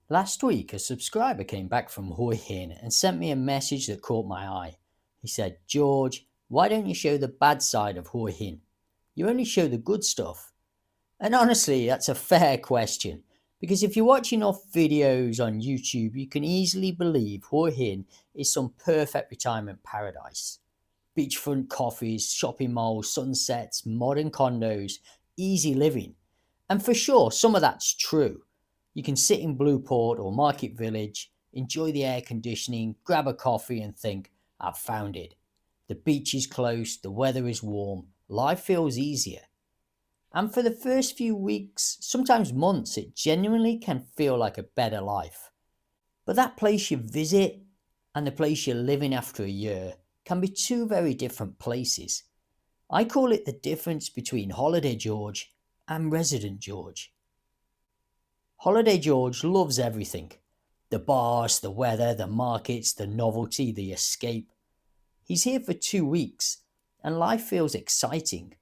Last week, a subscriber came back from Hua Hin and sent me a message that caught my eye. He said, "George, why don't you show the bad side of Hua Hin? You only show the good stuff." And honestly, that's a fair question. Because if you watch enough videos on YouTube, you can easily believe Hua Hin is some perfect retirement paradise. Beachfront coffees, shopping malls, sunsets, modern condos, easy living. And for sure, some of that's true. You can sit in Blueport or Market Village, enjoy the air conditioning, grab a coffee, and think, "I've found it." The beach is close, the weather is warm, life feels easier. And for the first few weeks, sometimes months, it genuinely can feel like a better life. But that place you visit and the place you're living after a year can be two very different places. I call it the difference between Holiday George and Resident George. Holiday George loves everything: the bars, the weather, the markets, the novelty, the escape. He's here for 2 weeks and life feels exciting.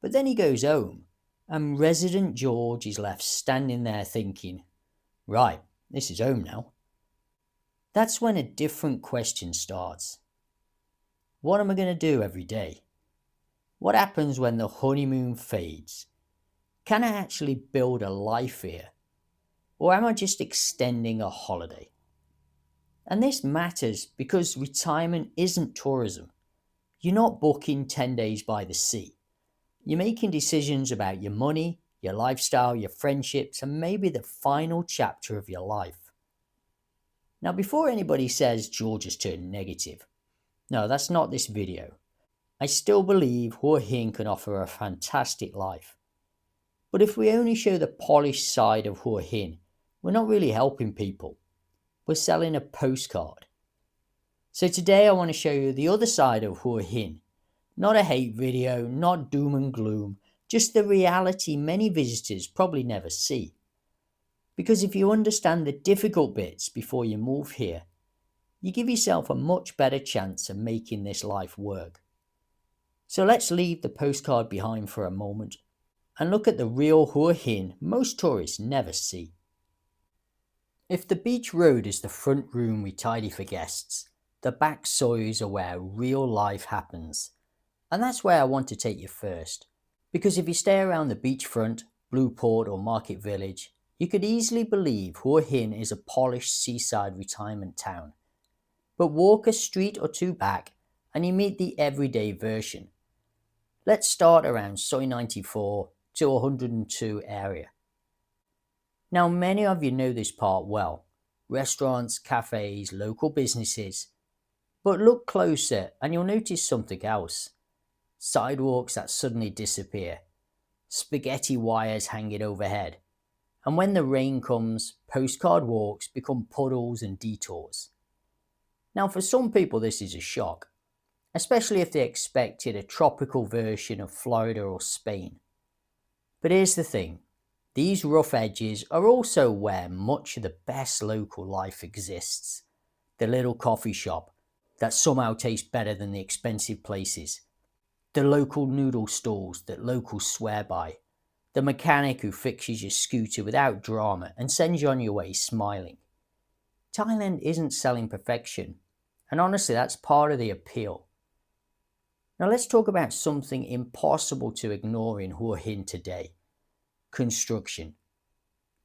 But then he goes home and Resident George is left standing there thinking, "Right, this is home now." That's when a different question starts. What am I going to do every day? What happens when the honeymoon fades? Can I actually build a life here? Or am I just extending a holiday? And this matters because retirement isn't tourism. You're not booking 10 days by the sea. You're making decisions about your money, your lifestyle, your friendships, and maybe the final chapter of your life. Now, before anybody says George has turned negative, no, that's not this video. I still believe Hua Hin can offer a fantastic life. But if we only show the polished side of Hua Hin, we're not really helping people. We're selling a postcard. So today I want to show you the other side of Hua Hin. Not a hate video, not doom and gloom, just the reality many visitors probably never see. Because if you understand the difficult bits before you move here, you give yourself a much better chance of making this life work. So let's leave the postcard behind for a moment and look at the real Hua Hin most tourists never see. If the beach road is the front room we tidy for guests, the back soys are where real life happens. And that's where I want to take you first. Because if you stay around the beachfront, Blueport or Market Village, you could easily believe Hua Hin is a polished seaside retirement town. But walk a street or two back and you meet the everyday version. Let's start around Soi 94 to 102 area. Now many of you know this part well. Restaurants, cafes, local businesses. But look closer and you'll notice something else. Sidewalks that suddenly disappear. Spaghetti wires hanging overhead. And when the rain comes, postcard walks become puddles and detours. Now for some people this is a shock, especially if they expected a tropical version of Florida or Spain. But here's the thing. These rough edges are also where much of the best local life exists. The little coffee shop that somehow tastes better than the expensive places. The local noodle stalls that locals swear by. The mechanic who fixes your scooter without drama and sends you on your way smiling. Thailand isn't selling perfection, and honestly that's part of the appeal. Now let's talk about something impossible to ignore in Hua Hin today. Construction.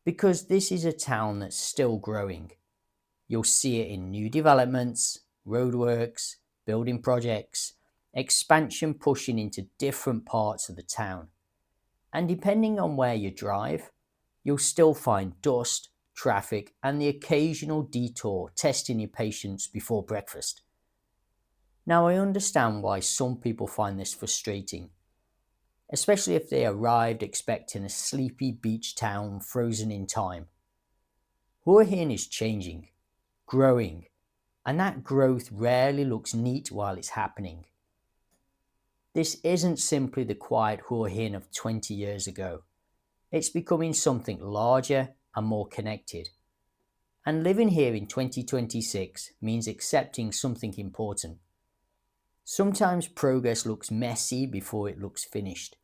Because this is a town that's still growing. You'll see it in new developments, roadworks, building projects, expansion pushing into different parts of the town. And depending on where you drive, you'll still find dust, traffic, and the occasional detour testing your patience before breakfast. Now I understand why some people find this frustrating, especially if they arrived expecting a sleepy beach town frozen in time. Hua Hin is changing, growing, and that growth rarely looks neat while it's happening. This isn't simply the quiet Hua Hin of 20 years ago. It's becoming something larger and more connected. And living here in 2026 means accepting something important. Sometimes progress looks messy before it looks finished.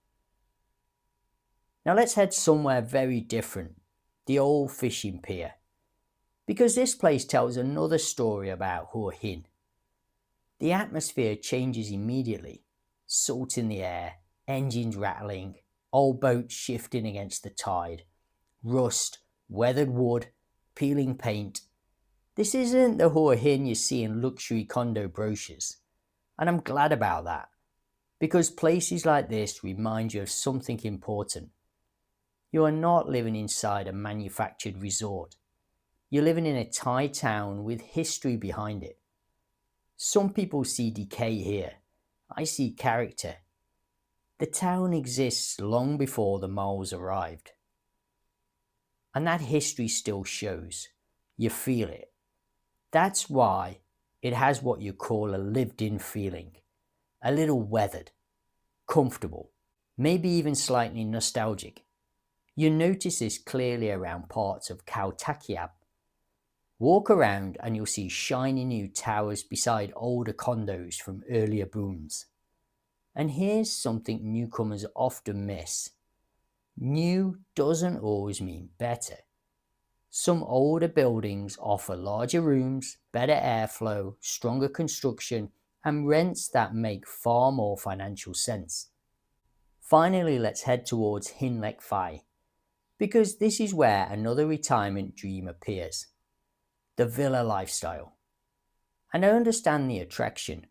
Now let's head somewhere very different, the old fishing pier. because this place tells another story about Hua Hin. The atmosphere changes immediately. Salt in the air, engines rattling, old boats shifting against the tide, rust, weathered wood, peeling paint. This isn't the Hua Hin you see in luxury condo brochures. And I'm glad about that, because places like this remind you of something important. You are not living inside a manufactured resort. You're living in a Thai town with history behind it. Some people see decay here. I see character. The town exists long before the moles arrived. And that history still shows. You feel it. That's why it has what you call a lived-in feeling. A little weathered, comfortable, maybe even slightly nostalgic. You notice this clearly around parts of Khao Takiab. Walk around and you'll see shiny new towers beside older condos from earlier booms. And here's something newcomers often miss. New doesn't always mean better. Some older buildings offer larger rooms, better airflow, stronger construction, and rents that make far more financial sense. Finally, let's head towards Hin Lek Phai, because this is where another retirement dream appears. The villa lifestyle. And I understand the attraction.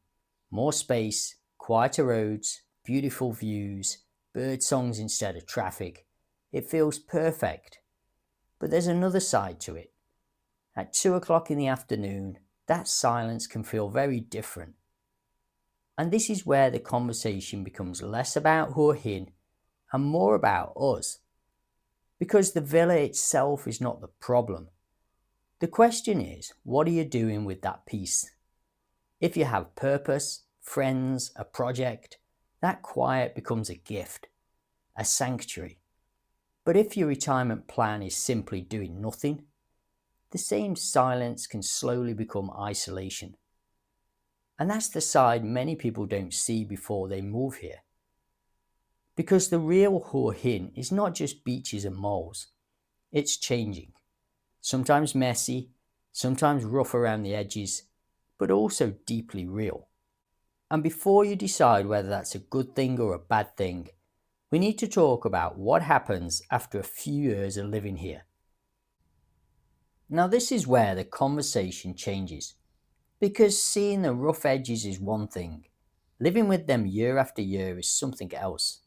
More space, quieter roads, beautiful views, bird songs instead of traffic. It feels perfect. But there's another side to it. At 2 o'clock in the afternoon, that silence can feel very different. And this is where the conversation becomes less about Hua Hin and more about us. Because the villa itself is not the problem. The question is, what are you doing with that peace? If you have purpose, friends, a project, that quiet becomes a gift, a sanctuary. But if your retirement plan is simply doing nothing, the same silence can slowly become isolation. And that's the side many people don't see before they move here. Because the real Hua Hin is not just beaches and moles. It's changing. Sometimes messy, sometimes rough around the edges, but also deeply real. And before you decide whether that's a good thing or a bad thing, we need to talk about what happens after a few years of living here. Now this is where the conversation changes, because seeing the rough edges is one thing, living with them year after year is something else.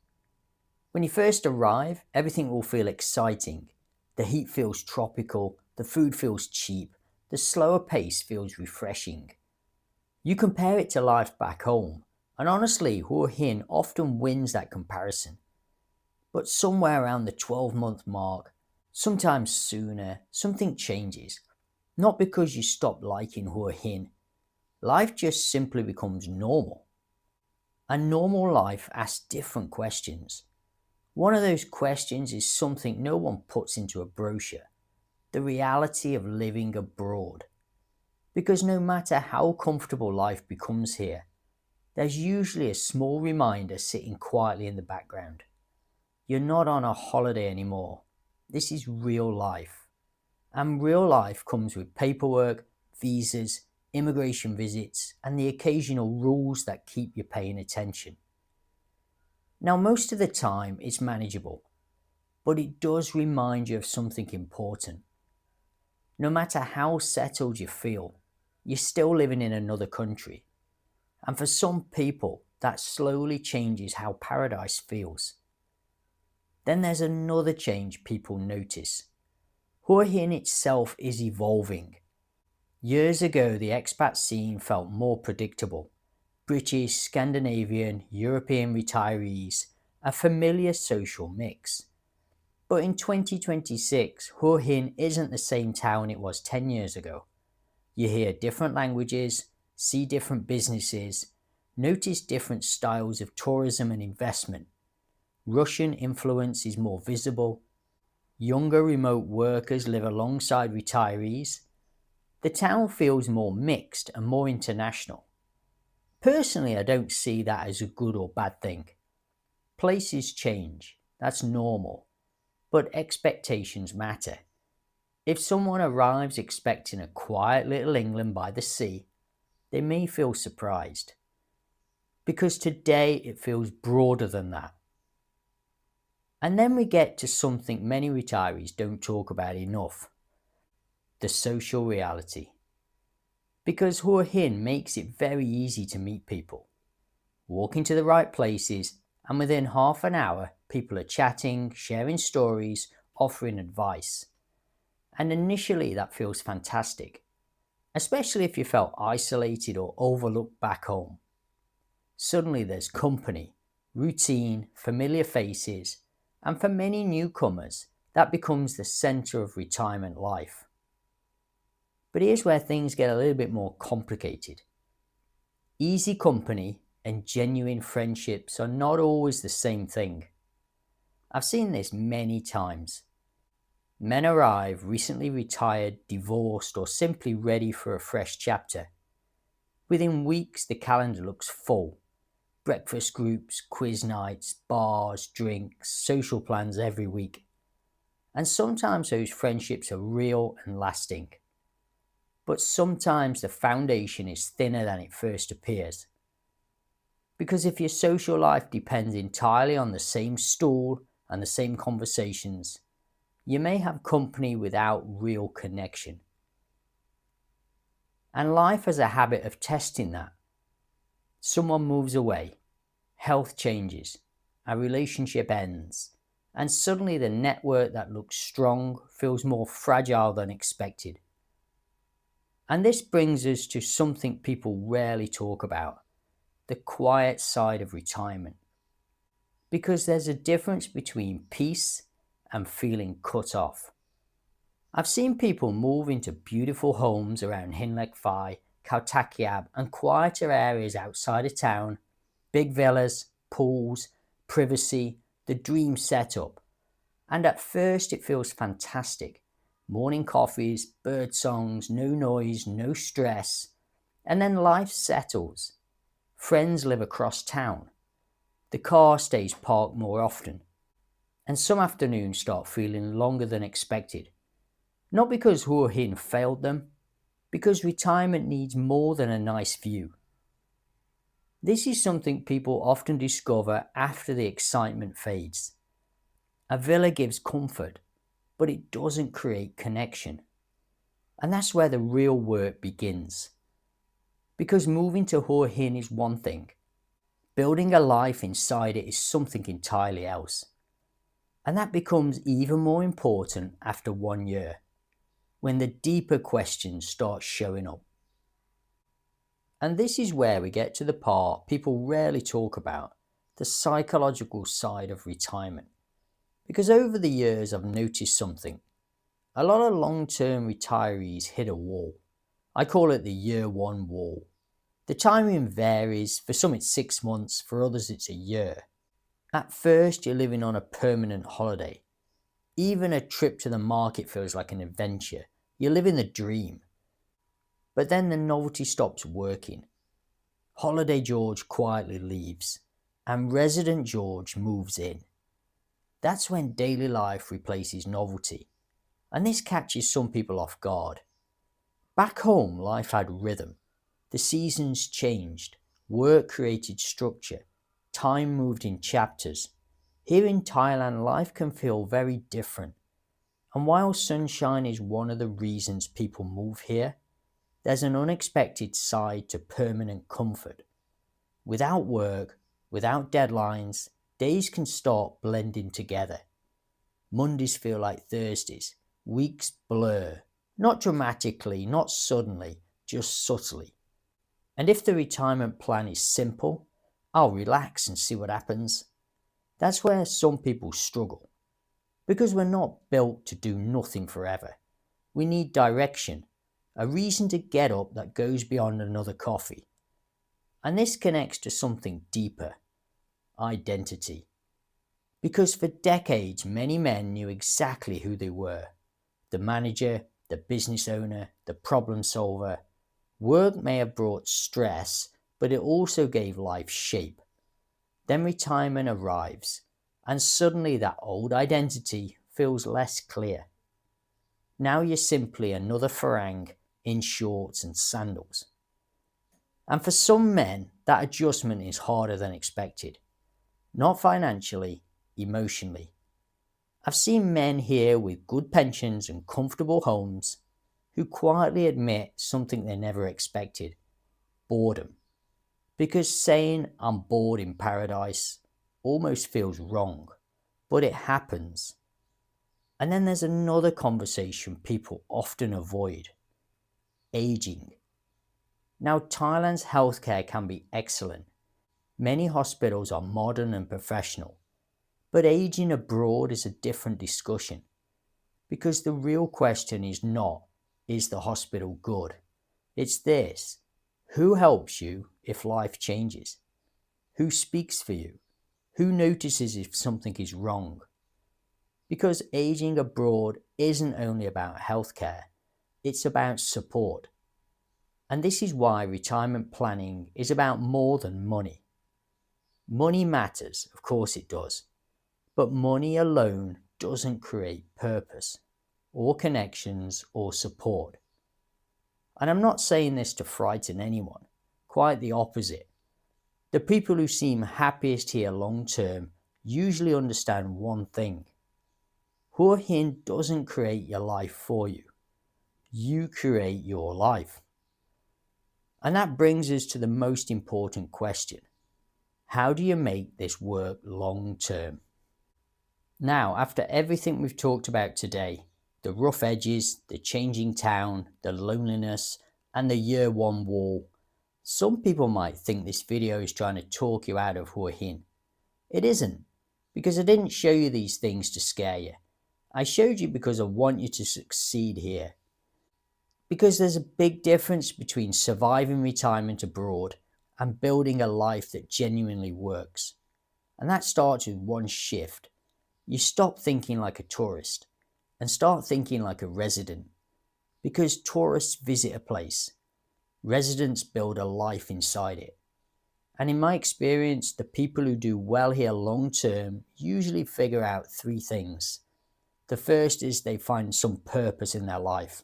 When you first arrive, everything will feel exciting. The heat feels tropical, the food feels cheap, the slower pace feels refreshing. You compare it to life back home, and honestly, Hua Hin often wins that comparison. But somewhere around the 12-month mark, sometimes sooner, something changes. Not because you stop liking Hua Hin. Life just simply becomes normal. And normal life asks different questions. One of those questions is something no one puts into a brochure. The reality of living abroad. Because no matter how comfortable life becomes here, there's usually a small reminder sitting quietly in the background. You're not on a holiday anymore. This is real life. And real life comes with paperwork, visas, immigration visits, and the occasional rules that keep you paying attention. Now, most of the time it's manageable, but it does remind you of something important. No matter how settled you feel, you're still living in another country. And for some people, that slowly changes how paradise feels. Then there's another change people notice. Hua Hin itself is evolving. Years ago, the expat scene felt more predictable. British, Scandinavian, European retirees, a familiar social mix. But in 2026, Hua Hin isn't the same town it was 10 years ago. You hear different languages, see different businesses, notice different styles of tourism and investment. Russian influence is more visible. Younger remote workers live alongside retirees. The town feels more mixed and more international. Personally, I don't see that as a good or bad thing. Places change, that's normal, but expectations matter. If someone arrives expecting a quiet little England by the sea, they may feel surprised, because today it feels broader than that. And then we get to something many retirees don't talk about enough: the social reality. Because Hua Hin makes it very easy to meet people. Walk into the right places, and within half an hour, people are chatting, sharing stories, offering advice. And initially, that feels fantastic, especially if you felt isolated or overlooked back home. Suddenly, there's company, routine, familiar faces, and for many newcomers, that becomes the centre of retirement life. But here's where things get a little bit more complicated. Easy company and genuine friendships are not always the same thing. I've seen this many times. Men arrive recently retired, divorced, or simply ready for a fresh chapter. Within weeks, the calendar looks full. Breakfast groups, quiz nights, bars, drinks, social plans every week. And sometimes those friendships are real and lasting. But sometimes the foundation is thinner than it first appears. Because if your social life depends entirely on the same stool and the same conversations, you may have company without real connection. And life has a habit of testing that. Someone moves away, health changes, a relationship ends, and suddenly the network that looks strong feels more fragile than expected. And this brings us to something people rarely talk about: the quiet side of retirement. Because there's a difference between peace and feeling cut off. I've seen people move into beautiful homes around Hinlek Phai, Kautakiab, and quieter areas outside of town: big villas, pools, privacy, the dream setup. And at first it feels fantastic. Morning coffees, bird songs, no noise, no stress. And then life settles. Friends live across town. The car stays parked more often. And some afternoons start feeling longer than expected. Not because Hua Hin failed them, because retirement needs more than a nice view. This is something people often discover after the excitement fades. A villa gives comfort, but it doesn't create connection. And that's where the real work begins. Because moving to Hua Hin is one thing, building a life inside it is something entirely else. And that becomes even more important after 1 year, when the deeper questions start showing up. And this is where we get to the part people rarely talk about: the psychological side of retirement. Because over the years I've noticed something. A lot of long-term retirees hit a wall. I call it the year one wall. The timing varies. For some it's 6 months, for others it's a year. At first you're living on a permanent holiday. Even a trip to the market feels like an adventure. You're living the dream. But then the novelty stops working. Holiday George quietly leaves, and resident George moves in. That's when daily life replaces novelty, and this catches some people off guard. Back home, life had rhythm. The seasons changed, work created structure, time moved in chapters. Here in Thailand, life can feel very different. And while sunshine is one of the reasons people move here, there's an unexpected side to permanent comfort. Without work, without deadlines, days can start blending together. Mondays feel like Thursdays, weeks blur. Not dramatically, not suddenly, just subtly. And if the retirement plan is simple, I'll relax and see what happens. That's where some people struggle. Because we're not built to do nothing forever. We need direction, a reason to get up that goes beyond another coffee. And this connects to something deeper: identity. Because for decades, many men knew exactly who they were: the manager, the business owner, the problem solver. Work may have brought stress, but it also gave life shape. Then retirement arrives, and suddenly that old identity feels less clear. Now you're simply another Farang in shorts and sandals. And for some men, that adjustment is harder than expected. Not financially, emotionally. I've seen men here with good pensions and comfortable homes who quietly admit something they never expected: boredom. Because saying I'm bored in paradise almost feels wrong, but it happens. And then there's another conversation people often avoid: aging. Now, Thailand's healthcare can be excellent. Many hospitals are modern and professional. But aging abroad is a different discussion. Because the real question is not, is the hospital good? It's this: who helps you if life changes? Who speaks for you? Who notices if something is wrong? Because aging abroad isn't only about healthcare, it's about support. And this is why retirement planning is about more than money. Money matters, of course it does, but money alone doesn't create purpose, or connections, or support. And I'm not saying this to frighten anyone, quite the opposite. The people who seem happiest here long term usually understand one thing: Hua Hin doesn't create your life for you. You create your life. And that brings us to the most important question: how do you make this work long term? Now, after everything we've talked about today, the rough edges, the changing town, the loneliness, and the year one wall, some people might think this video is trying to talk you out of Hua Hin. It isn't, because I didn't show you these things to scare you. I showed you because I want you to succeed here. Because there's a big difference between surviving retirement abroad and building a life that genuinely works. And that starts with one shift. You stop thinking like a tourist and start thinking like a resident. Because tourists visit a place, residents build a life inside it. And in my experience, the people who do well here long term usually figure out three things. The first is they find some purpose in their life.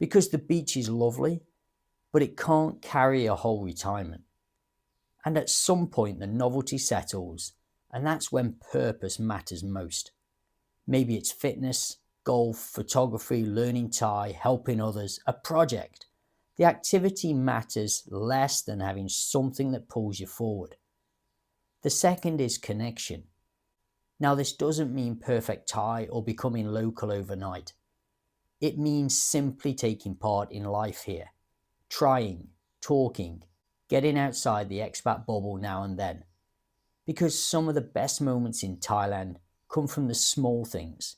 Because the beach is lovely, but it can't carry a whole retirement. And at some point the novelty settles, and that's when purpose matters most. Maybe it's fitness, golf, photography, learning Thai, helping others, a project. The activity matters less than having something that pulls you forward. The second is connection. Now, this doesn't mean perfect Thai or becoming local overnight. It means simply taking part in life here, trying, talking, getting outside the expat bubble now and then. Because some of the best moments in Thailand come from the small things: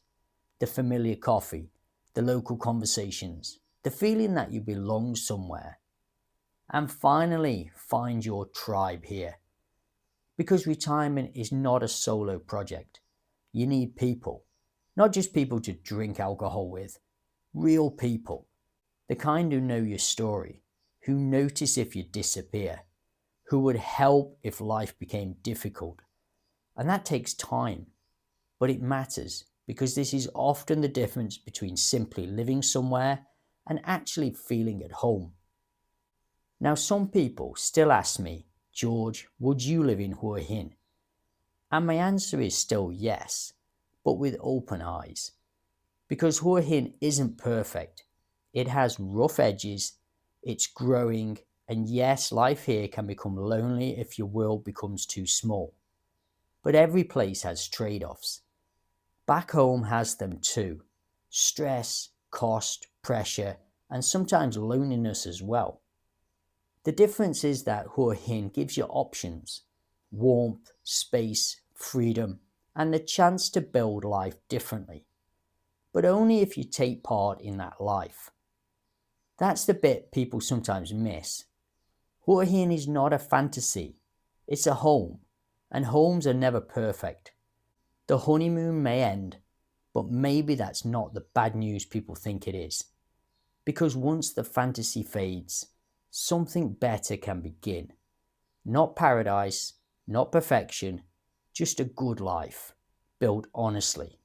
the familiar coffee, the local conversations, the feeling that you belong somewhere. And finally, find your tribe here. Because retirement is not a solo project. You need people, not just people to drink alcohol with, real people, the kind who know your story, who notice if you disappear, who would help if life became difficult. And that takes time, but it matters because this is often the difference between simply living somewhere and actually feeling at home. Now, some people still ask me, George, would you live in Hua Hin? And my answer is still yes, but with open eyes. Because Hua Hin isn't perfect. It has rough edges, it's growing, and yes, life here can become lonely if your world becomes too small. But every place has trade-offs. Back home has them too: stress, cost, pressure, and sometimes loneliness as well. The difference is that Hua Hin gives you options: warmth, space, freedom, and the chance to build life differently. But only if you take part in that life. That's the bit people sometimes miss. Hua Hin is not a fantasy, it's a home, and homes are never perfect. The honeymoon may end, but maybe that's not the bad news people think it is. Because once the fantasy fades, something better can begin. Not paradise, not perfection, just a good life, built honestly.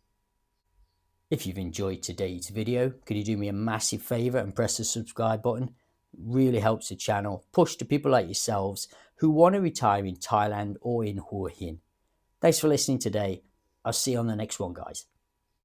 If you've enjoyed today's video, could you do me a massive favour and press the subscribe button? It really helps the channel push to people like yourselves who want to retire in Thailand or in Hua Hin. Thanks for listening today. I'll see you on the next one, guys.